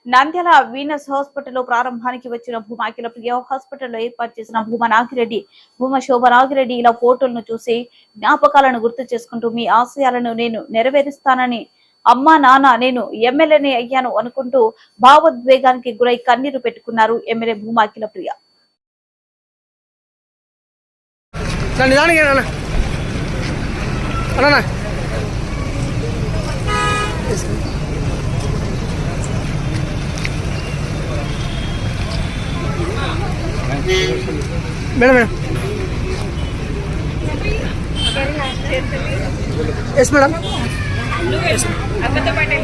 Nandyal Venus హాస్పిటల్లో ప్రారంభానికి వచ్చిన భూమా అఖిల ప్రియ హాస్పిటల్లో ఏర్పాటు చేసిన భూమా శోభ నాగిరెడ్డి ఇలా ఫోటోలను చూసి జ్ఞాపకాలను గుర్తు చేసుకుంటూ మీ ఆశయాలను నేను నెరవేరుస్తానని అమ్మా నాన్న నేను ఎమ్మెల్యేనే అయ్యాను అనుకుంటూ భావోద్వేగానికి గురై కన్నీరు పెట్టుకున్నారు MLA Bhuma Akhila Priya. Madam madam yes madam అక్కతో పాటే